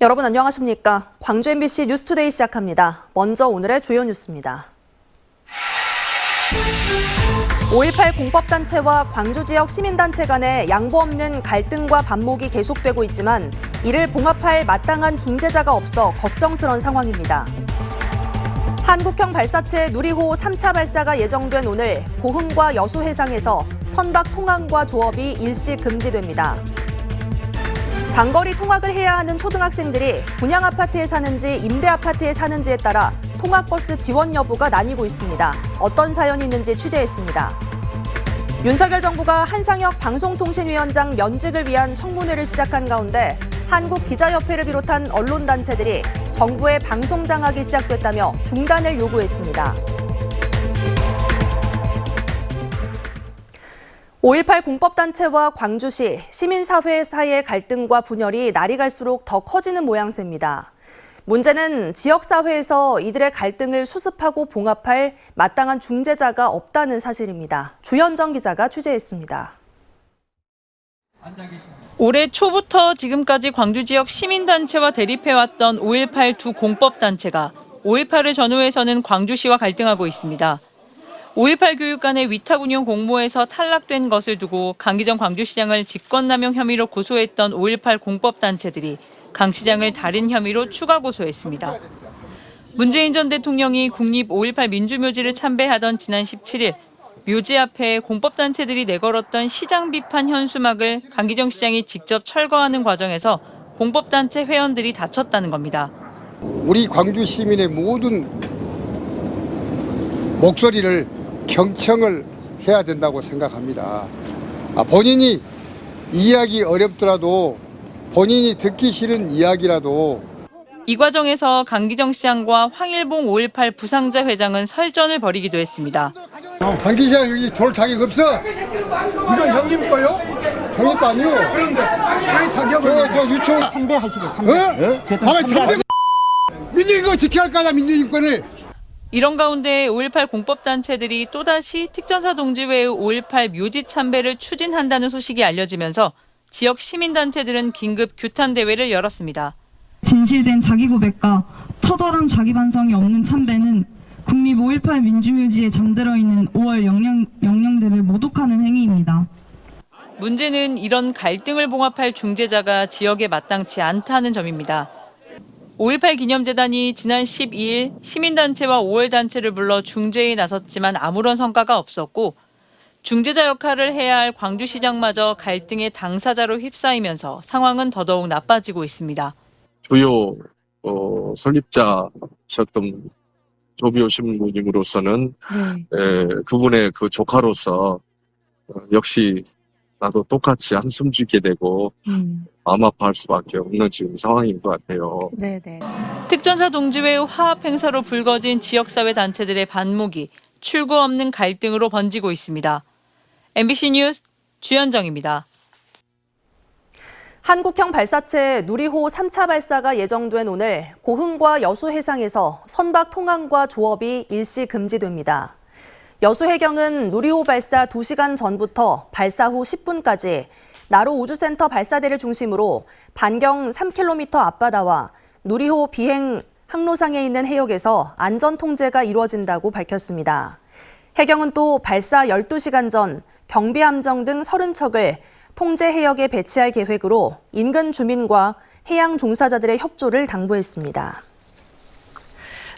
여러분 안녕하십니까? 광주 MBC 뉴스투데이 시작합니다. 먼저 오늘의 주요 뉴스입니다. 5.18 공법단체와 광주 지역 시민단체 간의 양보 없는 갈등과 반목이 계속되고 있지만 이를 봉합할 마땅한 중재자가 없어 걱정스러운 상황입니다. 한국형 발사체 누리호 3차 발사가 예정된 오늘 고흥과 여수해상에서 선박 통항과 조업이 일시 금지됩니다. 장거리 통학을 해야 하는 초등학생들이 분양 아파트에 사는지 임대 아파트에 사는지에 따라 통학버스 지원 여부가 나뉘고 있습니다. 어떤 사연이 있는지 취재했습니다. 윤석열 정부가 한상혁 방송통신위원장 면직을 위한 청문회를 시작한 가운데 한국기자협회를 비롯한 언론단체들이 정부의 방송 장악이 시작됐다며 중단을 요구했습니다. 5.18 공법단체와 광주시, 시민사회 사이의 갈등과 분열이 날이 갈수록 더 커지는 모양새입니다. 문제는 지역사회에서 이들의 갈등을 수습하고 봉합할 마땅한 중재자가 없다는 사실입니다. 주현정 기자가 취재했습니다. 올해 초부터 지금까지 광주 지역 시민단체와 대립해왔던 5.18 두 공법단체가 5.18을 전후해서는 광주시와 갈등하고 있습니다. 5.18 교육관의 위탁 운영 공모에서 탈락된 것을 두고 강기정 광주시장을 직권남용 혐의로 고소했던 5.18 공법단체들이 강 시장을 다른 혐의로 추가 고소했습니다. 문재인 전 대통령이 국립 5.18 민주묘지를 참배하던 지난 17일 묘지 앞에 공법단체들이 내걸었던 시장 비판 현수막을 강기정 시장이 직접 철거하는 과정에서 공법단체 회원들이 다쳤다는 겁니다. 우리 광주 시민의 모든 목소리를 경청을 해야 된다고 생각합니다. 본인이 이해하기 어렵더라도 본인이 듣기 싫은 이야기라도 이 과정에서 강기정 시장과 황일봉 5.18 부상자 회장은 설전을 벌이기도 했습니다. 강 기자 여기 돌 자격 없어. 이건 형님 거요? 형님 거 아니요. 그런데 왜 자격을? 저 유치원 참배하시고 참배. 밤에 참배. 민주인권 지켜야 할 거야 민주인권을. 이런 가운데 5.18 공법단체들이 또다시 특전사 동지회의 5.18 묘지 참배를 추진한다는 소식이 알려지면서 지역 시민단체들은 긴급 규탄대회를 열었습니다. 진실된 자기 고백과 처절한 자기 반성이 없는 참배는 국립 5.18 민주묘지에 잠들어 있는 5월 영령들을 모독하는 행위입니다. 문제는 이런 갈등을 봉합할 중재자가 지역에 마땅치 않다는 점입니다. 5.18 기념재단이 지난 12일 시민단체와 5.18단체를 불러 중재에 나섰지만 아무런 성과가 없었고 중재자 역할을 해야 할 광주시장마저 갈등의 당사자로 휩싸이면서 상황은 더더욱 나빠지고 있습니다. 주요 설립자셨던 조비오 신부님으로서는 그분의 그 조카로서 역시 나도 똑같이 한숨 쉬게 되고 마음 아파할 수밖에 없는 지금 상황인 것 같아요. 네네. 특전사 동지회의 화합 행사로 불거진 지역사회 단체들의 반목이 출구 없는 갈등으로 번지고 있습니다. MBC 뉴스 주현정입니다. 한국형 발사체 누리호 3차 발사가 예정된 오늘 고흥과 여수해상에서 선박 통항과 조업이 일시 금지됩니다. 여수해경은 누리호 발사 2시간 전부터 발사 후 10분까지 나로 우주센터 발사대를 중심으로 반경 3km 앞바다와 누리호 비행 항로상에 있는 해역에서 안전 통제가 이루어진다고 밝혔습니다. 해경은 또 발사 12시간 전 경비함정 등 30척을 통제 해역에 배치할 계획으로 인근 주민과 해양 종사자들의 협조를 당부했습니다.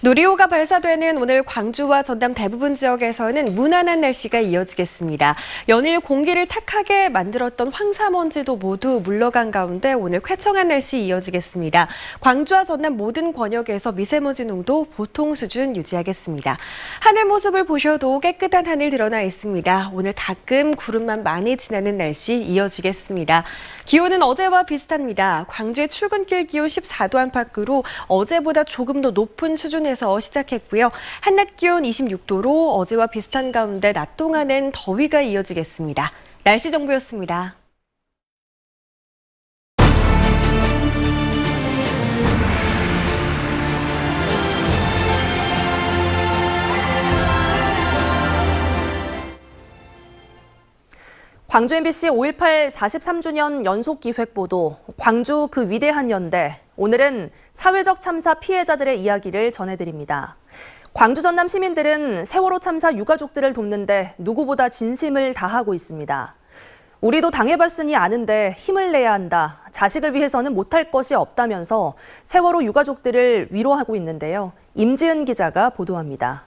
누리호가 발사되는 오늘 광주와 전남 대부분 지역에서는 무난한 날씨가 이어지겠습니다. 연일 공기를 탁하게 만들었던 황사먼지도 모두 물러간 가운데 오늘 쾌청한 날씨 이어지겠습니다. 광주와 전남 모든 권역에서 미세먼지 농도 보통 수준 유지하겠습니다. 하늘 모습을 보셔도 깨끗한 하늘 드러나 있습니다. 오늘 가끔 구름만 많이 지나는 날씨 이어지겠습니다. 기온은 어제와 비슷합니다. 광주의 출근길 기온 14도 안팎으로 어제보다 조금 더 높은 수준에서 시작했고요. 한낮 기온 26도로 어제와 비슷한 가운데 낮 동안은 더위가 이어지겠습니다. 날씨 정보였습니다. 광주 MBC 5.18 43주년 연속기획보도 광주 그 위대한 연대. 오늘은 사회적 참사 피해자들의 이야기를 전해드립니다. 광주 전남 시민들은 세월호 참사 유가족들을 돕는데 누구보다 진심을 다하고 있습니다. 우리도 당해봤으니 아는데 힘을 내야 한다. 자식을 위해서는 못할 것이 없다면서 세월호 유가족들을 위로하고 있는데요. 임지은 기자가 보도합니다.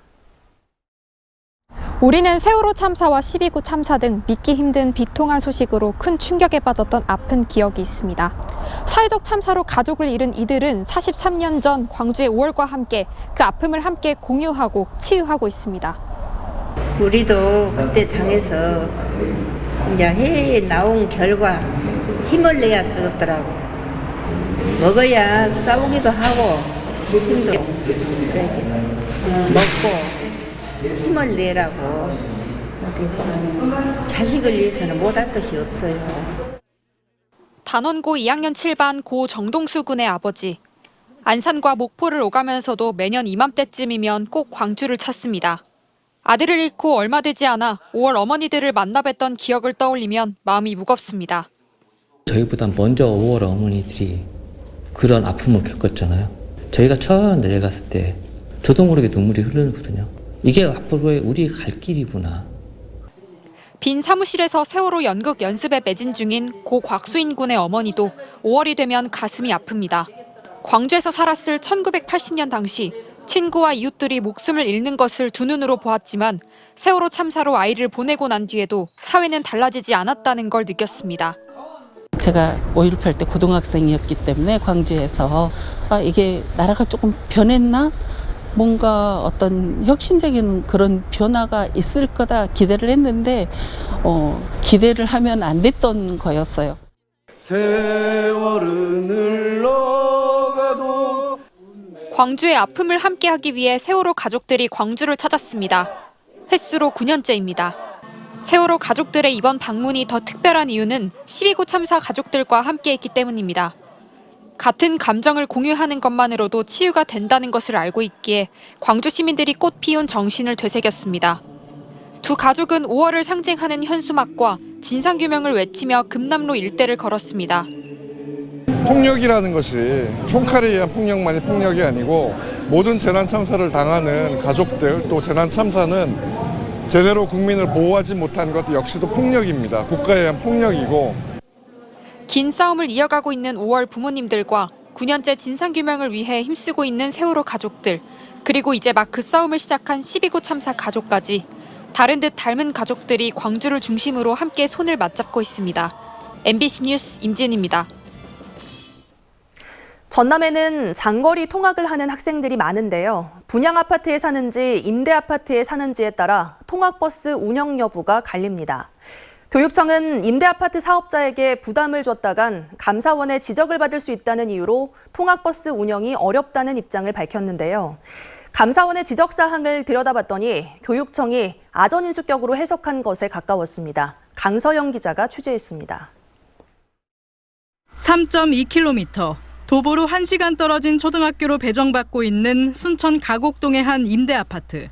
우리는 세월호 참사와 12구 참사 등 믿기 힘든 비통한 소식으로 큰 충격에 빠졌던 아픈 기억이 있습니다. 사회적 참사로 가족을 잃은 이들은 43년 전 광주의 5월과 함께 그 아픔을 함께 공유하고 치유하고 있습니다. 우리도 그때 당해서 이제 해에 나온 결과 힘을 내야 쓰겠더라고. 먹어야 싸우기도 하고 힘도 그래야지. 먹고 힘을 내라고. 자식을 위해서는 못할 것이 없어요. 단원고 2학년 7반 고 정동수 군의 아버지. 안산과 목포를 오가면서도 매년 이맘때쯤이면 꼭 광주를 찾습니다. 아들을 잃고 얼마 되지 않아 5월 어머니들을 만나 뵀던 기억을 떠올리면 마음이 무겁습니다. 저희보다 먼저 5월 어머니들이 그런 아픔을 겪었잖아요. 저희가 처음 내려갔을 때 저도 모르게 눈물이 흐르거든요. 이게 앞으로의 우리 갈 길이구나. 빈 사무실에서 세월호 연극 연습에 매진 중인 고 곽수인 군의 어머니도 5월이 되면 가슴이 아픕니다. 광주에서 살았을 1980년 당시 친구와 이웃들이 목숨을 잃는 것을 두 눈으로 보았지만 세월호 참사로 아이를 보내고 난 뒤에도 사회는 달라지지 않았다는 걸 느꼈습니다. 제가 5.18 때 고등학생이었기 때문에 광주에서 이게 나라가 조금 변했나? 뭔가 어떤 혁신적인 그런 변화가 있을 거다 기대를 했는데 기대를 하면 안 됐던 거였어요. 세월은 흘러가도 광주의 아픔을 함께하기 위해 세월호 가족들이 광주를 찾았습니다. 횟수로 9년째입니다. 세월호 가족들의 이번 방문이 더 특별한 이유는 12구 참사 가족들과 함께했기 때문입니다. 같은 감정을 공유하는 것만으로도 치유가 된다는 것을 알고 있기에 광주 시민들이 꽃 피운 정신을 되새겼습니다. 두 가족은 5월을 상징하는 현수막과 진상규명을 외치며 금남로 일대를 걸었습니다. 폭력이라는 것이 총칼에 의한 폭력만이 폭력이 아니고 모든 재난 참사를 당하는 가족들 또 재난 참사는 제대로 국민을 보호하지 못한 것 역시도 폭력입니다. 국가에 의한 폭력이고 긴 싸움을 이어가고 있는 5월 부모님들과 9년째 진상규명을 위해 힘쓰고 있는 세월호 가족들, 그리고 이제 막 그 싸움을 시작한 12구 참사 가족까지 다른 듯 닮은 가족들이 광주를 중심으로 함께 손을 맞잡고 있습니다. MBC 뉴스 임지은입니다. 전남에는 장거리 통학을 하는 학생들이 많은데요. 분양 아파트에 사는지 임대 아파트에 사는지에 따라 통학버스 운영 여부가 갈립니다. 교육청은 임대 아파트 사업자에게 부담을 줬다간 감사원의 지적을 받을 수 있다는 이유로 통학버스 운영이 어렵다는 입장을 밝혔는데요. 감사원의 지적 사항을 들여다봤더니 교육청이 아전인수격으로 해석한 것에 가까웠습니다. 강서영 기자가 취재했습니다. 3.2km, 도보로 1시간 떨어진 초등학교로 배정받고 있는 순천 가곡동의 한 임대 아파트.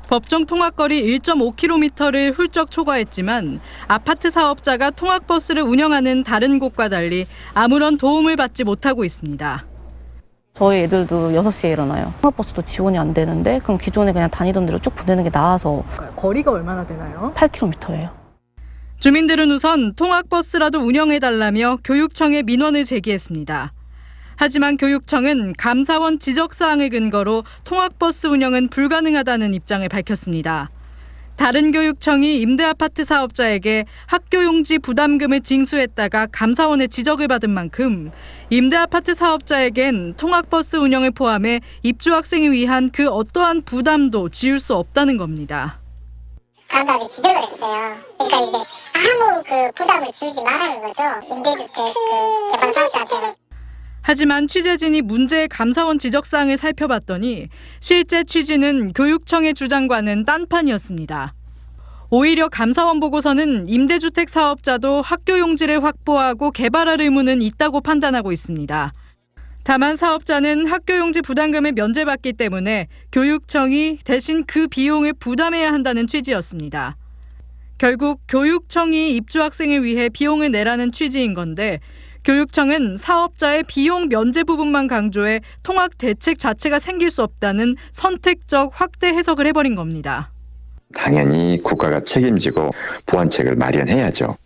법정 통학거리 1.5km를 훌쩍 초과했지만 아파트 사업자가 통학버스를 운영하는 다른 곳과 달리 아무런 도움을 받지 못하고 있습니다. 저희 애들도 6시에 일어나요. 통학버스도 지원이 안 되는데 그럼 기존에 그냥 다니던 대로 쭉 보내는 게 나아서. 거리가 얼마나 되나요? 8km예요. 주민들은 우선 통학버스라도 운영해달라며 교육청에 민원을 제기했습니다. 하지만 교육청은 감사원 지적사항을 근거로 통학버스 운영은 불가능하다는 입장을 밝혔습니다. 다른 교육청이 임대아파트 사업자에게 학교용지 부담금을 징수했다가 감사원의 지적을 받은 만큼 임대아파트 사업자에겐 통학버스 운영을 포함해 입주학생을 위한 그 어떠한 부담도 지울 수 없다는 겁니다. 감사원이 지적을 했어요. 그러니까 이제 아무 부담을 지우지 말라는 거죠. 임대주택 개발 사업자한테는. 하지만 취재진이 문제의 감사원 지적사항을 살펴봤더니 실제 취지는 교육청의 주장과는 딴판이었습니다. 오히려 감사원 보고서는 임대주택 사업자도 학교용지를 확보하고 개발할 의무는 있다고 판단하고 있습니다. 다만 사업자는 학교용지 부담금을 면제받기 때문에 교육청이 대신 그 비용을 부담해야 한다는 취지였습니다. 결국 교육청이 입주 학생을 위해 비용을 내라는 취지인 건데 교육청은 사업자의 비용 면제 부분만 강조해 통학 대책 자체가 생길 수 없다는 선택적 확대 해석을 해버린 겁니다. 당연히 국가가 책임지고 보완책을 마련해야죠.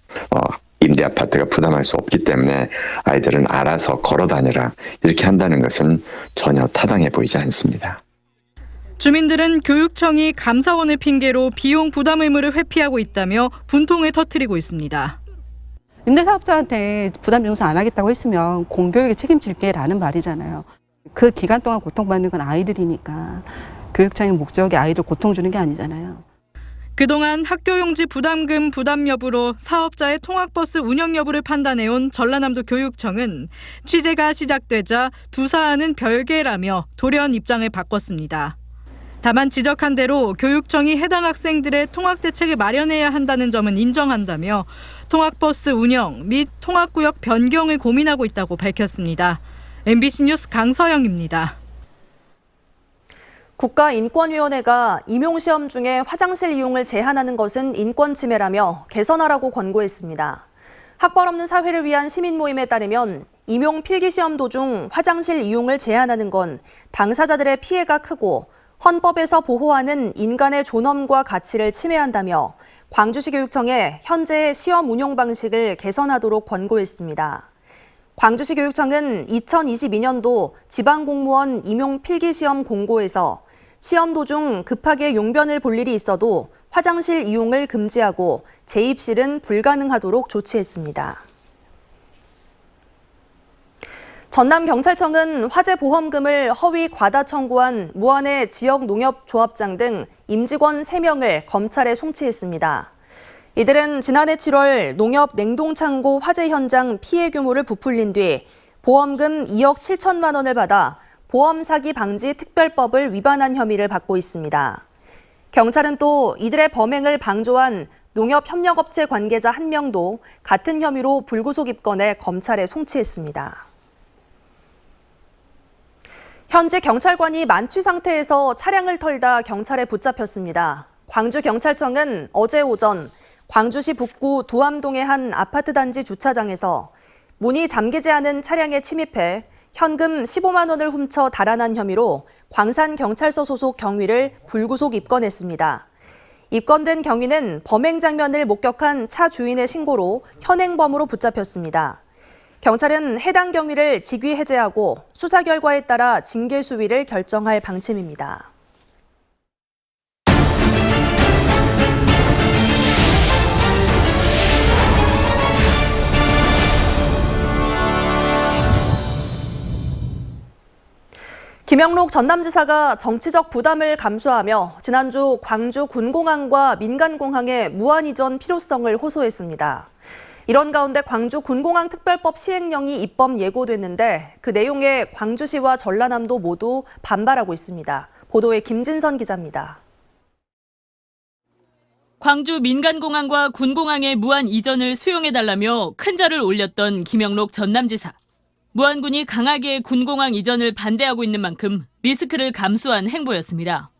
임대 아파트가 부담할 수 없기 때문에 아이들은 알아서 걸어 다녀라 이렇게 한다는 것은 전혀 타당해 보이지 않습니다. 주민들은 교육청이 감사원을 핑계로 비용 부담 의무를 회피하고 있다며 분통을 터뜨리고 있습니다. 임대사업자한테 부담 용서 안 하겠다고 했으면 공교육에 책임질게라는 말이잖아요. 그 기간 동안 고통받는 건 아이들이니까 교육청의 목적이 아이들 고통 주는 게 아니잖아요. 그동안 학교용지 부담금 부담 여부로 사업자의 통학버스 운영 여부를 판단해온 전라남도 교육청은 취재가 시작되자 두 사안은 별개라며 돌연 입장을 바꿨습니다. 다만 지적한 대로 교육청이 해당 학생들의 통학 대책을 마련해야 한다는 점은 인정한다며 통학버스 운영 및 통학구역 변경을 고민하고 있다고 밝혔습니다. MBC 뉴스 강서영입니다. 국가인권위원회가 임용시험 중에 화장실 이용을 제한하는 것은 인권침해라며 개선하라고 권고했습니다. 학벌 없는 사회를 위한 시민 모임에 따르면 임용 필기시험 도중 화장실 이용을 제한하는 건 당사자들의 피해가 크고 헌법에서 보호하는 인간의 존엄과 가치를 침해한다며 광주시 교육청에 현재의 시험 운영 방식을 개선하도록 권고했습니다. 광주시 교육청은 2022년도 지방공무원 임용 필기시험 공고에서 시험 도중 급하게 용변을 볼 일이 있어도 화장실 이용을 금지하고 재입실은 불가능하도록 조치했습니다. 전남경찰청은 화재 보험금을 허위 과다 청구한 무안의 지역농협조합장 등 임직원 3명을 검찰에 송치했습니다. 이들은 지난해 7월 농협 냉동창고 화재 현장 피해 규모를 부풀린 뒤 보험금 2억 7천만 원을 받아 보험 사기 방지 특별법을 위반한 혐의를 받고 있습니다. 경찰은 또 이들의 범행을 방조한 농협협력업체 관계자 1명도 같은 혐의로 불구속 입건해 검찰에 송치했습니다. 현재 경찰관이 만취 상태에서 차량을 털다 경찰에 붙잡혔습니다. 광주경찰청은 어제 오전 광주시 북구 두암동의 한 아파트 단지 주차장에서 문이 잠기지 않은 차량에 침입해 현금 15만 원을 훔쳐 달아난 혐의로 광산경찰서 소속 경위를 불구속 입건했습니다. 입건된 경위는 범행 장면을 목격한 차 주인의 신고로 현행범으로 붙잡혔습니다. 경찰은 해당 경위를 직위 해제하고 수사 결과에 따라 징계 수위를 결정할 방침입니다. 김영록 전남지사가 정치적 부담을 감수하며 지난주 광주 군공항과 민간공항의 무한 이전 필요성을 호소했습니다. 이런 가운데 광주 군공항 특별법 시행령이 입법 예고됐는데 그 내용에 광주시와 전라남도 모두 반발하고 있습니다. 보도에 김진선 기자입니다. 광주 민간공항과 군공항의 무한 이전을 수용해달라며 큰 절을 올렸던 김영록 전남지사. 무안군이 강하게 군공항 이전을 반대하고 있는 만큼 리스크를 감수한 행보였습니다.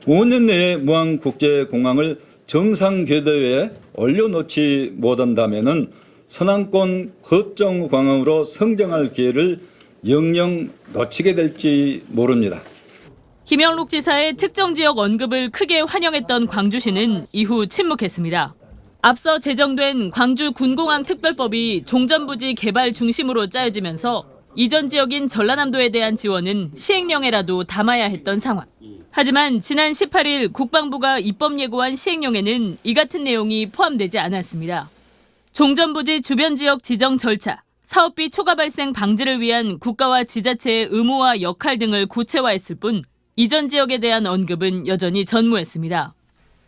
5년 내에 무안국제공항을 정상 궤도에 올려놓지 못한다면 서남권 거점 공항으로 성장할 기회를 영영 놓치게 될지 모릅니다. 김영록 지사의 특정 지역 언급을 크게 환영했던 광주시는 이후 침묵했습니다. 앞서 제정된 광주 군공항 특별법이 종전부지 개발 중심으로 짜여지면서 이전 지역인 전라남도에 대한 지원은 시행령에라도 담아야 했던 상황. 하지만 지난 18일 국방부가 입법 예고한 시행령에는 이 같은 내용이 포함되지 않았습니다. 종전부지 주변 지역 지정 절차, 사업비 초과 발생 방지를 위한 국가와 지자체의 의무와 역할 등을 구체화했을 뿐 이전 지역에 대한 언급은 여전히 전무했습니다.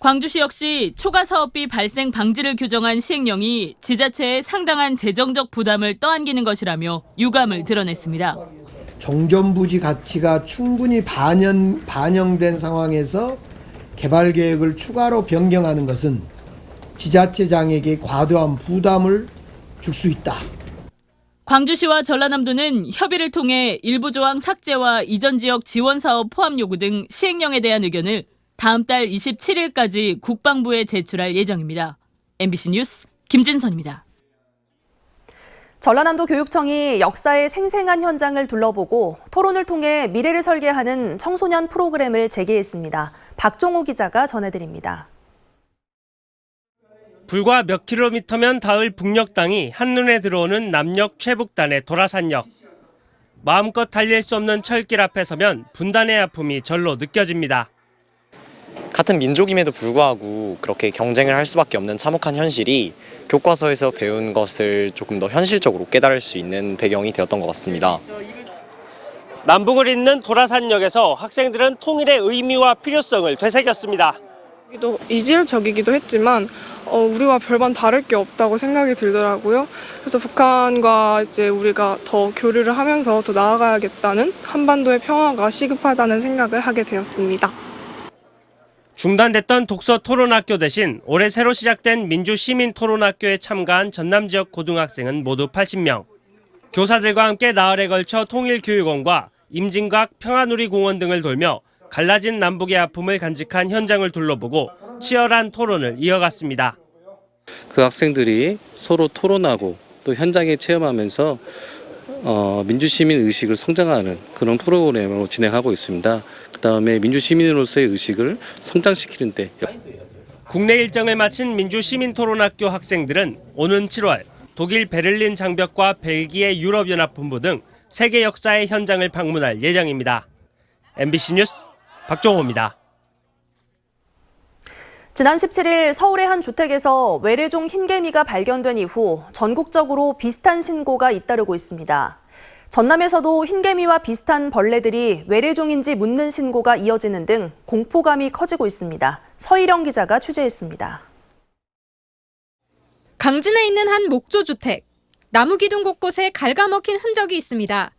광주시 역시 초과 사업비 발생 방지를 규정한 시행령이 지자체에 상당한 재정적 부담을 떠안기는 것이라며 유감을 드러냈습니다. 종전부지 가치가 충분히 반영된 상황에서 개발 계획을 추가로 변경하는 것은 지자체장에게 과도한 부담을 줄 수 있다. 광주시와 전라남도는 협의를 통해 일부 조항 삭제와 이전 지역 지원 사업 포함 요구 등 시행령에 대한 의견을 다음 달 27일까지 국방부에 제출할 예정입니다. MBC 뉴스 김진선입니다. 전라남도 교육청이 역사의 생생한 현장을 둘러보고 토론을 통해 미래를 설계하는 청소년 프로그램을 재개했습니다. 박종호 기자가 전해드립니다. 불과 몇 킬로미터면 닿을 북녘땅이 한눈에 들어오는 남녘 최북단의 도라산역. 마음껏 달릴 수 없는 철길 앞에 서면 분단의 아픔이 절로 느껴집니다. 같은 민족임에도 불구하고 그렇게 경쟁을 할 수밖에 없는 참혹한 현실이 교과서에서 배운 것을 조금 더 현실적으로 깨달을 수 있는 배경이 되었던 것 같습니다. 남북을 잇는 도라산역에서 학생들은 통일의 의미와 필요성을 되새겼습니다. 이질적이기도 했지만 우리와 별반 다를 게 없다고 생각이 들더라고요. 그래서 북한과 이제 우리가 더 교류를 하면서 더 나아가야겠다는, 한반도의 평화가 시급하다는 생각을 하게 되었습니다. 중단됐던 독서 토론학교 대신 올해 새로 시작된 민주시민토론학교에 참가한 전남 지역 고등학생은 모두 80명. 교사들과 함께 나흘에 걸쳐 통일교육원과 임진각 평화누리공원 등을 돌며 갈라진 남북의 아픔을 간직한 현장을 둘러보고 치열한 토론을 이어갔습니다. 그 학생들이 서로 토론하고 또 현장에 체험하면서 민주시민 의식을 성장하는 그런 프로그램으로 진행하고 있습니다. 그다음에 민주시민으로서의 의식을 성장시키는 데. 국내 일정을 마친 민주시민토론학교 학생들은 오는 7월 독일 베를린 장벽과 벨기에 유럽연합본부 등 세계 역사의 현장을 방문할 예정입니다. MBC 뉴스 박종호입니다. 지난 17일 서울의 한 주택에서 외래종 흰개미가 발견된 이후 전국적으로 비슷한 신고가 잇따르고 있습니다. 전남에서도 흰개미와 비슷한 벌레들이 외래종인지 묻는 신고가 이어지는 등 공포감이 커지고 있습니다. 서희령 기자가 취재했습니다. 강진에 있는 한 목조주택. 나무 기둥 곳곳에 갉아먹힌 흔적이 있습니다.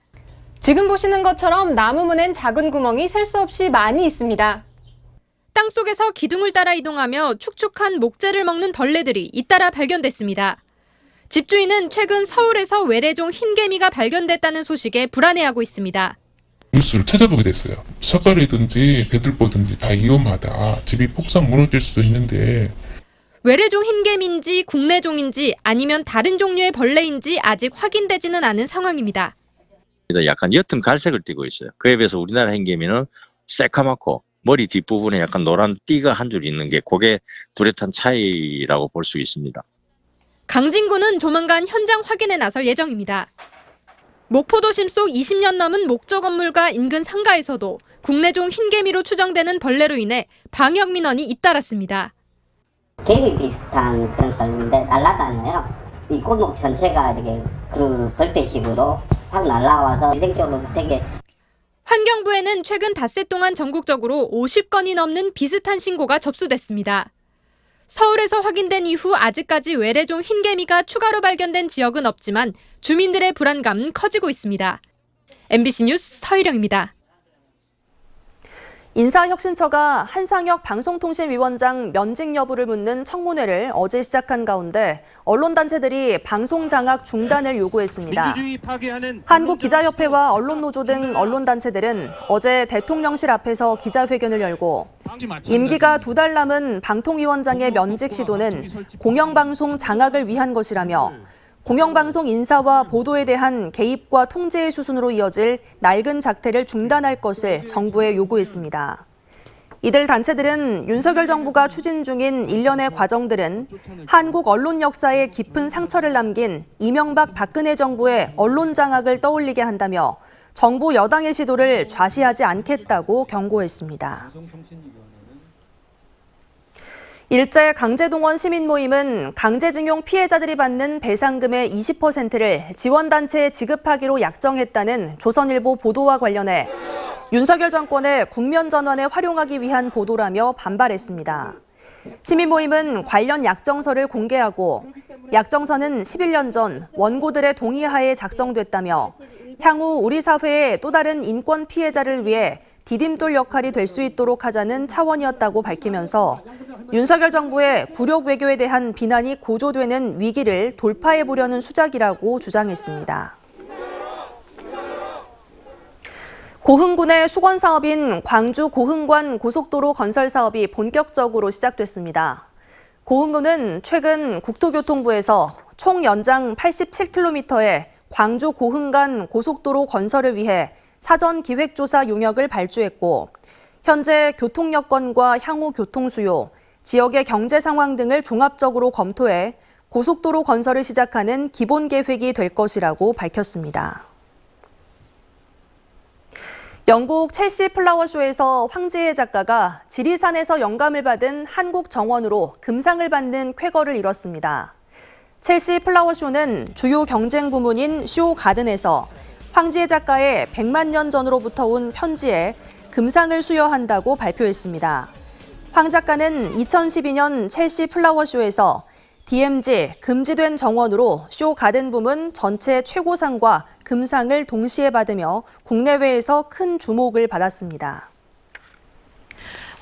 지금 보시는 것처럼 나무 문엔 작은 구멍이 셀 수 없이 많이 있습니다. 땅속에서 기둥을 따라 이동하며 축축한 목재를 먹는 벌레들이 잇따라 발견됐습니다. 집주인은 최근 서울에서 외래종 흰개미가 발견됐다는 소식에 불안해하고 있습니다. 뉴스를 찾아보게 됐어요. 석가래든지 배들보든지 다 위험하다. 집이 폭삭 무너질 수도 있는데. 외래종 흰개미인지 국내종인지 아니면 다른 종류의 벌레인지 아직 확인되지는 않은 상황입니다. 약간 옅은 갈색을 띠고 있어요. 그에 비해서 우리나라 흰개미는 새카맣고 머리 뒷부분에 약간 노란 띠가 한 줄 있는 게 그게 뚜렷한 차이라고 볼 수 있습니다. 강진구는 조만간 현장 확인에 나설 예정입니다. 목포도심 속 20년 넘은 목조 건물과 인근 상가에서도 국내종 흰개미로 추정되는 벌레로 인해 방역 민원이 잇따랐습니다. 개미 비슷한 그런 벌레인데 날아다녀요. 이 골목 전체가 이렇게 그 벌떼식으로 확 날아와서 위생적으로 되게. 환경부에는 최근 닷새 동안 전국적으로 50건이 넘는 비슷한 신고가 접수됐습니다. 서울에서 확인된 이후 아직까지 외래종 흰개미가 추가로 발견된 지역은 없지만 주민들의 불안감은 커지고 있습니다. MBC 뉴스 서희령입니다. 인사혁신처가 한상혁 방송통신위원장 면직 여부를 묻는 청문회를 어제 시작한 가운데 언론단체들이 방송장악 중단을 요구했습니다. 한국기자협회와 언론노조 등 언론단체들은 어제 대통령실 앞에서 기자회견을 열고 임기가 2달 남은 방통위원장의 면직 시도는 공영방송 장악을 위한 것이라며 공영방송 인사와 보도에 대한 개입과 통제의 수순으로 이어질 낡은 작태를 중단할 것을 정부에 요구했습니다. 이들 단체들은 윤석열 정부가 추진 중인 일련의 과정들은 한국 언론 역사에 깊은 상처를 남긴 이명박 박근혜 정부의 언론 장악을 떠올리게 한다며 정부 여당의 시도를 좌시하지 않겠다고 경고했습니다. 일제 강제동원 시민모임은 강제징용 피해자들이 받는 배상금의 20%를 지원단체에 지급하기로 약정했다는 조선일보 보도와 관련해 윤석열 정권의 국면전환에 활용하기 위한 보도라며 반발했습니다. 시민모임은 관련 약정서를 공개하고 약정서는 11년 전 원고들의 동의하에 작성됐다며 향후 우리 사회의 또 다른 인권 피해자를 위해 디딤돌 역할이 될 수 있도록 하자는 차원이었다고 밝히면서 윤석열 정부의 굴욕 외교에 대한 비난이 고조되는 위기를 돌파해보려는 수작이라고 주장했습니다. 고흥군의 수건 사업인 광주 고흥관 고속도로 건설 사업이 본격적으로 시작됐습니다. 고흥군은 최근 국토교통부에서 총 연장 87km의 광주 고흥 간 고속도로 건설을 위해 사전 기획조사 용역을 발주했고 현재 교통 여건과 향후 교통 수요, 지역의 경제 상황 등을 종합적으로 검토해 고속도로 건설을 시작하는 기본 계획이 될 것이라고 밝혔습니다. 영국 첼시 플라워쇼에서 황지혜 작가가 지리산에서 영감을 받은 한국 정원으로 금상을 받는 쾌거를 이뤘습니다. 첼시 플라워쇼는 주요 경쟁 부문인 쇼 가든에서 황지혜 작가의 100만 년 전으로부터 온 편지에 금상을 수여한다고 발표했습니다. 황 작가는 2012년 첼시 플라워쇼에서 DMZ 금지된 정원으로 쇼 가든 부문 전체 최고상과 금상을 동시에 받으며 국내외에서 큰 주목을 받았습니다.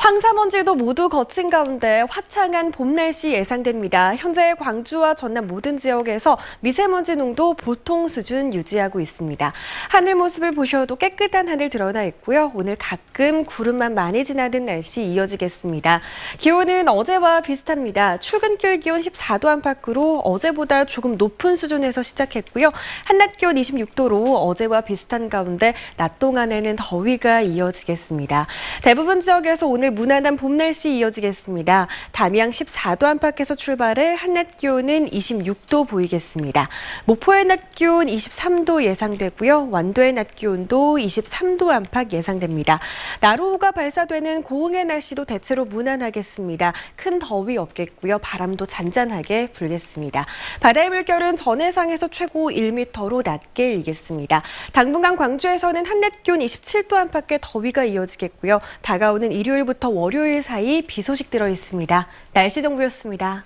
황사먼지도 모두 거친 가운데 화창한 봄 날씨 예상됩니다. 현재 광주와 전남 모든 지역에서 미세먼지 농도 보통 수준 유지하고 있습니다. 하늘 모습을 보셔도 깨끗한 하늘 드러나 있고요. 오늘 가끔 구름만 많이 지나는 날씨 이어지겠습니다. 기온은 어제와 비슷합니다. 출근길 기온 14도 안팎으로 어제보다 조금 높은 수준에서 시작했고요. 한낮 기온 26도로 어제와 비슷한 가운데 낮 동안에는 더위가 이어지겠습니다. 대부분 지역에서 오늘 무난한 봄 날씨 이어지겠습니다. 담양 14도 안팎에서 출발해 한낮 기온은 26도 보이겠습니다. 목포의 낮 기온 23도 예상되고요. 완도의 낮 기온도 23도 안팎 예상됩니다. 나로우가 발사되는 고흥의 날씨도 대체로 무난하겠습니다. 큰 더위 없겠고요. 바람도 잔잔하게 불겠습니다. 바다의 물결은 전해상에서 최고 1m로 낮게 일겠습니다. 당분간 광주에서는 한낮 기온 27도 안팎의 더위가 이어지겠고요. 다가오는 일요일부터 월요일 사이 비 소식 들어 있습니다. 날씨 정보였습니다.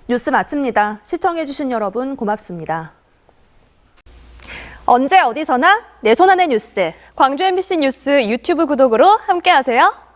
뉴스 마칩니다. 시청해주신 여러분 고맙습니다. 언제 어디서나 내 손 안의 뉴스. 광주 MBC 뉴스 유튜브 구독으로 함께하세요.